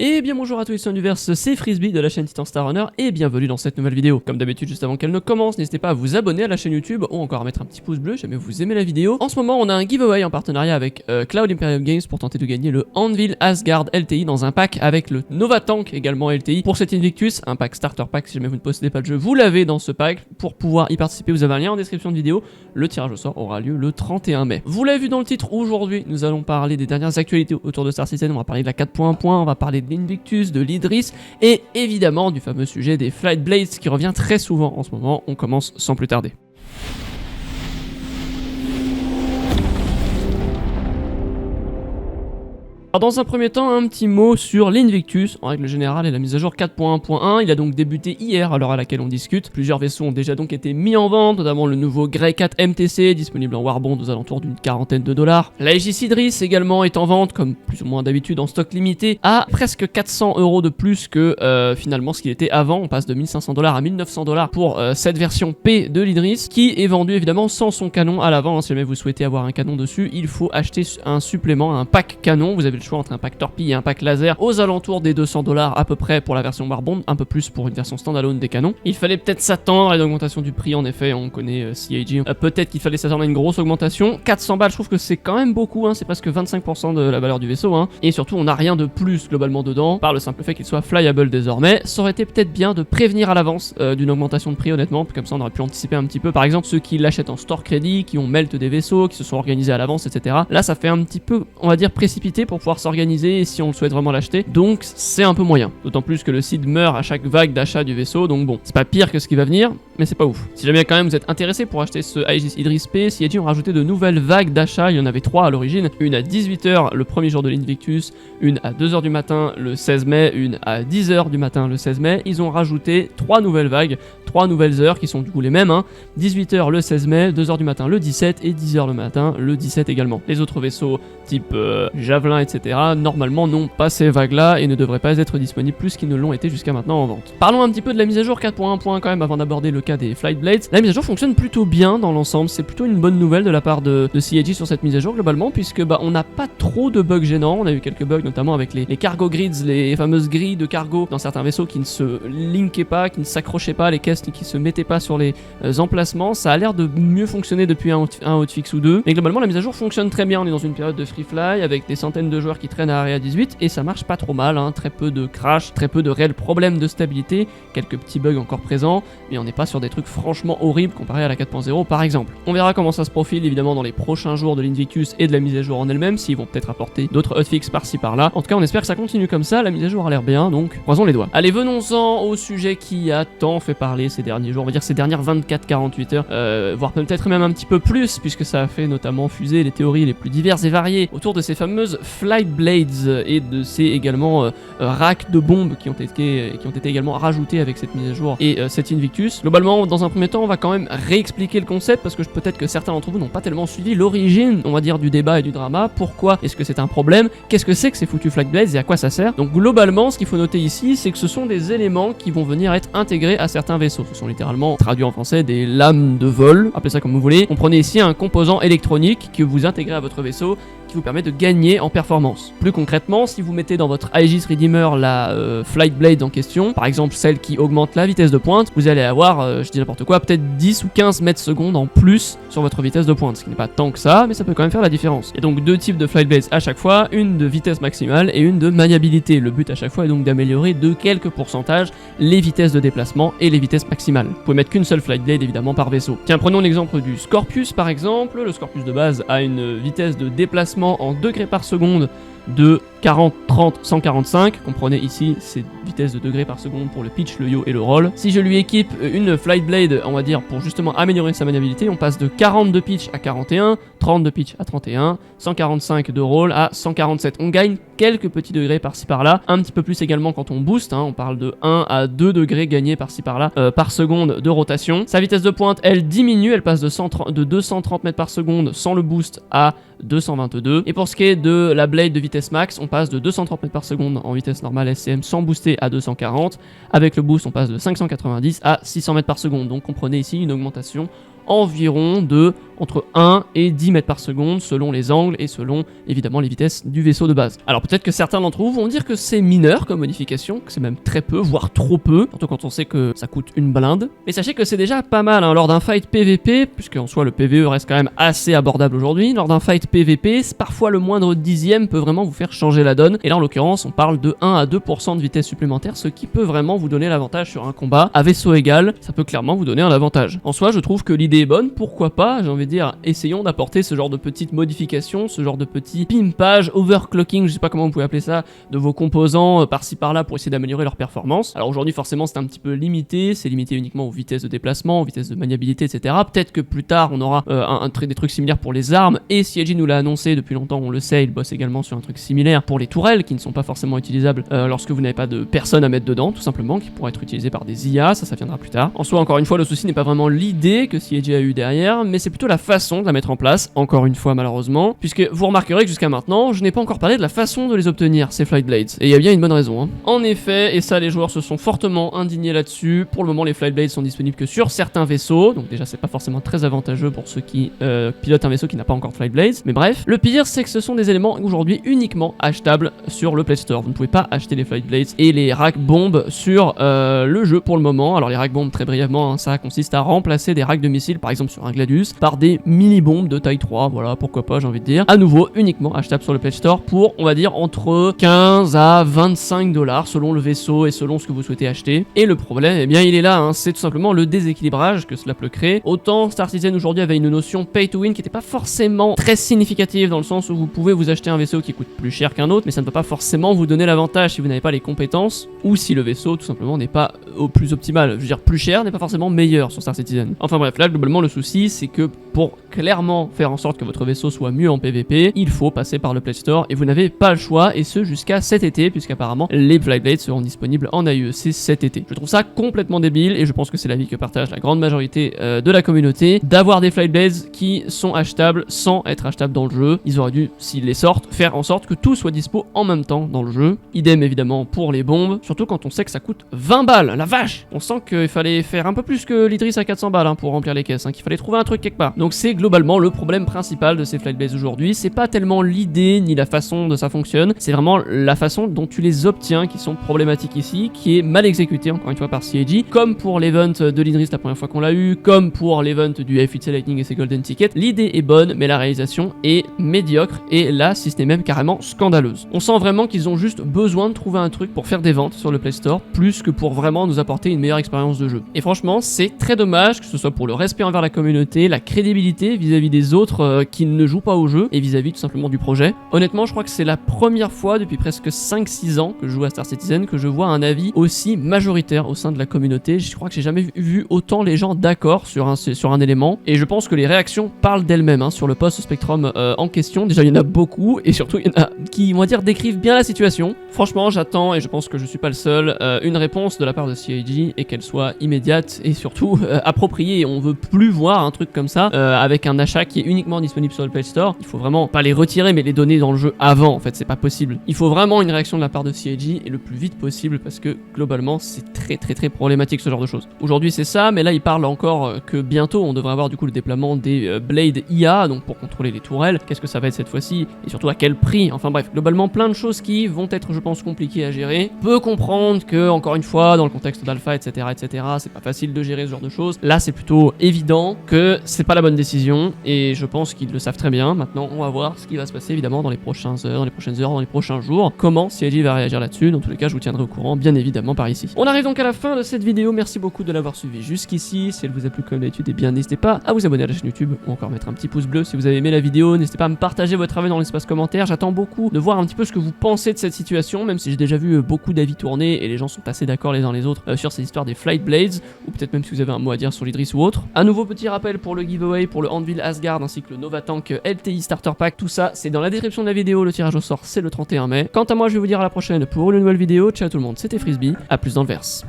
Et bien bonjour à tous les univers, c'est Frisbee de la chaîne Titan Star Runner et bienvenue dans cette nouvelle vidéo. Comme d'habitude, juste avant qu'elle ne commence, n'hésitez pas à vous abonner à la chaîne YouTube ou encore à mettre un petit pouce bleu si jamais vous aimez la vidéo. En ce moment, on a un giveaway en partenariat avec Cloud Imperium Games pour tenter de gagner le Anvil Asgard LTI dans un pack avec le Nova Tank également LTI. Pour cet Invictus, un pack starter pack, si jamais vous ne possédez pas de jeu, vous l'avez dans ce pack. Pour pouvoir y participer, vous avez un lien en description de vidéo. Le tirage au sort aura lieu le 31 mai. Vous l'avez vu dans le titre, aujourd'hui, nous allons parler des dernières actualités autour de Star Citizen. On va parler de la 4.1, on va parler de l'Invictus, de l'Idris et évidemment du fameux sujet des Flight Blades qui revient très souvent en ce moment. On commence sans plus tarder. Alors dans un premier temps, un petit mot sur l'Invictus, en règle générale et la mise à jour 4.1.1, il a donc débuté hier à l'heure à laquelle on discute. Plusieurs vaisseaux ont déjà donc été mis en vente, notamment le nouveau Grey 4 MTC, disponible en Warbond aux alentours d'une quarantaine de dollars. La Aegis Idris également est en vente, comme plus ou moins d'habitude en stock limité, à presque 400 € de plus que finalement ce qu'il était avant. On passe de 1500 $ à 1900 $ pour cette version P de l'Idris, qui est vendue évidemment sans son canon à l'avant. Si jamais vous souhaitez avoir un canon dessus, il faut acheter un supplément, un pack canon. Vous avez le choix entre un pack torpille et un pack laser aux alentours des 200 $ à peu près pour la version Warbond, un peu plus pour une version standalone des canons. Il fallait peut-être s'attendre à une augmentation du prix, en effet, on connaît CAG, peut-être qu'il fallait s'attendre à une grosse augmentation. 400 balles, je trouve que c'est quand même beaucoup, hein. C'est presque 25% de la valeur du vaisseau, hein. Et surtout on n'a rien de plus globalement dedans, par le simple fait qu'il soit flyable désormais. Ça aurait été peut-être bien de prévenir à l'avance d'une augmentation de prix, honnêtement, comme ça on aurait pu anticiper un petit peu, par exemple ceux qui l'achètent en store crédit, qui ont melt des vaisseaux, qui se sont organisés à l'avance, etc. Là ça fait un petit peu, on va dire, précipité pour pouvoir s'organiser si on le souhaite vraiment l'acheter, donc c'est un peu moyen. D'autant plus que le site meurt à chaque vague d'achat du vaisseau, donc bon, c'est pas pire que ce qui va venir, mais c'est pas ouf. Si jamais quand même vous êtes intéressé pour acheter ce Aegis Idris P, CIG ont rajouté de nouvelles vagues d'achat, il y en avait 3 à l'origine, une à 18h le premier jour de l'Invictus, une à 2h du matin le 16 mai, une à 10h du matin le 16 mai, ils ont rajouté 3 nouvelles vagues, 3 nouvelles heures qui sont du coup les mêmes, hein. 18h le 16 mai, 2h du matin le 17 et 10h le matin le 17 également. Les autres vaisseaux type Javelin, etc. normalement n'ont pas ces vagues là et ne devraient pas être disponibles plus qu'ils ne l'ont été jusqu'à maintenant en vente. Parlons un petit peu de la mise à jour 4.1 quand même avant d'aborder le cas des Flight Blades. La mise à jour fonctionne plutôt bien dans l'ensemble, c'est plutôt une bonne nouvelle de la part de CIG sur cette mise à jour globalement, puisque on n'a pas trop de bugs gênants. On a eu quelques bugs notamment avec les cargo grids, les fameuses grilles de cargo dans certains vaisseaux qui ne se linkaient pas, qui ne s'accrochaient pas, les caisses qui se mettaient pas sur les emplacements. Ça a l'air de mieux fonctionner depuis un hotfix ou deux, mais globalement la mise à jour fonctionne très bien. On est dans une période de free fly avec des centaines de joueurs qui traînent à Area 18 et ça marche pas trop mal, hein. Très peu de crash, très peu de réels problèmes de stabilité, quelques petits bugs encore présents, mais on n'est pas sur des trucs franchement horribles comparé à la 4.0 par exemple. On verra comment ça se profile évidemment dans les prochains jours de l'Invictus et de la mise à jour en elle-même, s'ils vont peut-être apporter d'autres hotfix par-ci par-là. En tout cas on espère que ça continue comme ça, la mise à jour a l'air bien, donc croisons les doigts. Allez, venons-en au sujet qui a tant fait parler ces derniers jours, on va dire ces dernières 24-48 heures, voire peut-être même un petit peu plus, puisque ça a fait notamment fuser les théories les plus diverses et variées autour de ces fameuses Flight Blades et de ces également racks de bombes qui ont été également rajoutés avec cette mise à jour et cet Invictus. Globalement, dans un premier temps, on va quand même réexpliquer le concept parce que peut-être que certains d'entre vous n'ont pas tellement suivi l'origine, on va dire, du débat et du drama. Pourquoi est-ce que c'est un problème? Qu'est-ce que c'est que ces foutus Flight Blades et à quoi ça sert? Donc globalement, ce qu'il faut noter ici, c'est que ce sont des éléments qui vont venir être intégrés à certains vaisseaux. Ce sont littéralement, traduit en français, des lames de vol, appelez ça comme vous voulez. Comprenez ici un composant électronique que vous intégrez à votre vaisseau qui vous permet de gagner en performance. Plus concrètement, si vous mettez dans votre Aegis Redeemer la Flight Blade en question, par exemple celle qui augmente la vitesse de pointe, vous allez avoir, je dis n'importe quoi, peut-être 10 ou 15 mètres secondes en plus sur votre vitesse de pointe, ce qui n'est pas tant que ça, mais ça peut quand même faire la différence. Il y a donc deux types de Flight Blades à chaque fois, une de vitesse maximale et une de maniabilité. Le but à chaque fois est donc d'améliorer de quelques pourcentages les vitesses de déplacement et les vitesses maximales. Vous pouvez mettre qu'une seule Flight Blade évidemment par vaisseau. Tiens, prenons l'exemple du Scorpius par exemple. Le Scorpius de base a une vitesse de déplacement en degrés par seconde de 40, 30, 145, comprenez ici ces vitesses de degrés par seconde pour le pitch, le yaw et le roll. Si je lui équipe une Flight Blade, on va dire pour justement améliorer sa maniabilité, on passe de 40 de pitch à 41, 30 de pitch à 31, 145 de roll à 147. On gagne quelques petits degrés par-ci par-là, un petit peu plus également quand on booste, hein, on parle de 1 à 2 degrés gagnés par-ci par-là par seconde de rotation. Sa vitesse de pointe, elle diminue, elle passe de 230 mètres par seconde sans le boost à 222. Et pour ce qui est de la Blade de vitesse max, on passe de 230 mètres par seconde en vitesse normale SCM sans booster à 240. Avec le boost, on passe de 590 à 600 mètres par seconde. Donc comprenez ici une augmentation environ de entre 1 et 10 mètres par seconde selon les angles et selon évidemment les vitesses du vaisseau de base. Alors peut-être que certains d'entre vous vont dire que c'est mineur comme modification, que c'est même très peu, voire trop peu, surtout quand on sait que ça coûte une blinde. Mais sachez que c'est déjà pas mal lors d'un fight PVP, puisque en soi le PVE reste quand même assez abordable aujourd'hui. Lors d'un fight PVP, parfois le moindre dixième peut vraiment vous faire changer la donne. Et là en l'occurrence on parle de 1 à 2% de vitesse supplémentaire, ce qui peut vraiment vous donner l'avantage sur un combat. À vaisseau égal, ça peut clairement vous donner un avantage. En soi je trouve que l'idée est bonne, pourquoi pas, j'ai envie de dire, essayons d'apporter ce genre de petites modifications, ce genre de petit pimpage, overclocking, je sais pas comment vous pouvez appeler ça, de vos composants par-ci par-là pour essayer d'améliorer leur performance. Alors aujourd'hui forcément c'est un petit peu limité, c'est limité uniquement aux vitesses de déplacement, aux vitesses de maniabilité, etc. Peut-être que plus tard on aura des trucs similaires pour les armes, et CIG nous l'a annoncé depuis longtemps, on le sait, il bosse également sur un truc similaire pour les tourelles qui ne sont pas forcément utilisables lorsque vous n'avez pas de personne à mettre dedans, tout simplement, qui pourraient être utilisées par des IA, ça viendra plus tard. En soi encore une fois le souci n'est pas vraiment l'idée que CIG a eu derrière, mais c'est plutôt la façon de la mettre en place, encore une fois malheureusement, puisque vous remarquerez que jusqu'à maintenant, je n'ai pas encore parlé de la façon de les obtenir, ces Flight Blades, et il y a bien une bonne raison. En effet, et ça les joueurs se sont fortement indignés là-dessus, pour le moment les Flight Blades sont disponibles que sur certains vaisseaux, donc déjà c'est pas forcément très avantageux pour ceux qui pilotent un vaisseau qui n'a pas encore de Flight Blades, mais bref, le pire c'est que ce sont des éléments aujourd'hui uniquement achetables sur le Play Store, vous ne pouvez pas acheter les Flight Blades et les rack bombes sur le jeu pour le moment. Alors les rack bombes très brièvement, ça consiste à remplacer des racks de missiles par exemple sur un Gladius par des mini-bombes de taille 3, voilà, pourquoi pas, j'ai envie de dire. À nouveau, uniquement achetable sur le Play Store pour, on va dire, entre 15 à 25 $ selon le vaisseau et selon ce que vous souhaitez acheter. Et le problème, eh bien, il est là, c'est tout simplement le déséquilibrage que cela peut créer. Autant Star Citizen aujourd'hui avait une notion pay to win qui n'était pas forcément très significative dans le sens où vous pouvez vous acheter un vaisseau qui coûte plus cher qu'un autre, mais ça ne peut pas forcément vous donner l'avantage si vous n'avez pas les compétences ou si le vaisseau, tout simplement, n'est pas au plus optimal. Je veux dire, plus cher n'est pas forcément meilleur sur Star Citizen. Enfin bref, là, globalement, le souci, c'est que pour clairement faire en sorte que votre vaisseau soit mieux en PVP, il faut passer par le Play Store et vous n'avez pas le choix, et ce jusqu'à cet été, puisqu'apparemment les Flight Blades seront disponibles en AEC cet été. Je trouve ça complètement débile et je pense que c'est l'avis que partage la grande majorité de la communauté, d'avoir des Flight Blades qui sont achetables sans être achetables dans le jeu. Ils auraient dû, s'ils les sortent, faire en sorte que tout soit dispo en même temps dans le jeu. Idem évidemment pour les bombes, surtout quand on sait que ça coûte 20 balles, la vache! On sent qu'il fallait faire un peu plus que l'Idris à 400 balles pour remplir les caisses, qu'il fallait trouver un truc quelque part. Donc c'est globalement le problème principal de ces Flight Blades aujourd'hui, c'est pas tellement l'idée ni la façon dont ça fonctionne, c'est vraiment la façon dont tu les obtiens qui sont problématiques ici, qui est mal exécutée encore une fois par CIG, comme pour l'event de l'Idris la première fois qu'on l'a eu, comme pour l'event du F8 Lightning et ses Golden Tickets. L'idée est bonne, mais la réalisation est médiocre, et là, si ce n'est même carrément scandaleuse. On sent vraiment qu'ils ont juste besoin de trouver un truc pour faire des ventes sur le Play Store, plus que pour vraiment nous apporter une meilleure expérience de jeu. Et franchement, c'est très dommage, que ce soit pour le respect envers la communauté, la crédibilité vis-à-vis des autres qui ne jouent pas au jeu, et vis-à-vis tout simplement du projet. Honnêtement, je crois que c'est la première fois depuis presque 5-6 ans que je joue à Star Citizen que je vois un avis aussi majoritaire au sein de la communauté. Je crois que j'ai jamais vu autant les gens d'accord sur un élément, et je pense que les réactions parlent d'elles-mêmes sur le post Spectrum en question. Déjà, il y en a beaucoup, et surtout, il y en a qui, on va dire, décrivent bien la situation. Franchement, j'attends, et je pense que je suis pas le seul, une réponse de la part de CIG, et qu'elle soit immédiate, et surtout appropriée. On veut plus voir un truc comme ça, avec un achat qui est uniquement disponible sur le Play Store. Il faut vraiment pas les retirer, mais les donner dans le jeu avant, en fait, c'est pas possible. Il faut vraiment une réaction de la part de CIG, et le plus vite possible, parce que, globalement, c'est très problématique ce genre de choses. Aujourd'hui, c'est ça, mais là, il parle encore que bientôt, on devrait avoir du coup le déploiement des Blade IA, donc pour contrôler les tourelles. Qu'est-ce que ça va être cette fois-ci, et surtout à quel prix? Enfin bref, globalement, plein de choses qui vont être, je pense, compliquées à gérer. Peut comprendre que, encore une fois, dans le contexte d'alpha, etc., c'est pas facile de gérer ce genre de choses. Là, c'est plutôt évident que c'est pas la bonne décision, et je pense qu'ils le savent très bien. Maintenant, on va voir ce qui va se passer, évidemment, dans les prochaines heures, dans les prochains jours, comment CIG va réagir là-dessus. Dans tous les cas, je vous tiendrai au courant, bien évidemment, par ici. On arrive donc à la fin de cette vidéo. Merci beaucoup de l'avoir suivi jusqu'ici. Si elle vous a plu comme d'habitude, eh bien, n'hésitez pas à vous abonner à la chaîne YouTube, ou encore mettre un petit pouce bleu si vous avez aimé la vidéo. N'hésitez pas à me partager votre avis dans l'espace commentaire. J'attends beaucoup de voir un petit peu ce que vous pensez de cette situation, même si j'ai déjà vu beaucoup d'avis tourner, et les gens sont assez d'accord les uns les autres sur cette histoire des Flight Blades, ou peut-être même si vous avez un mot à dire sur l'Idris ou autre. À nouveau, petit rappel pour le giveaway pour le Anvil Asgard ainsi que le Nova Tank LTI Starter Pack, tout ça c'est dans la description de la vidéo. Le tirage au sort c'est le 31 mai. Quant à moi, je vais vous dire à la prochaine pour une nouvelle vidéo. Ciao tout le monde, c'était Frisbee, à plus dans le verse.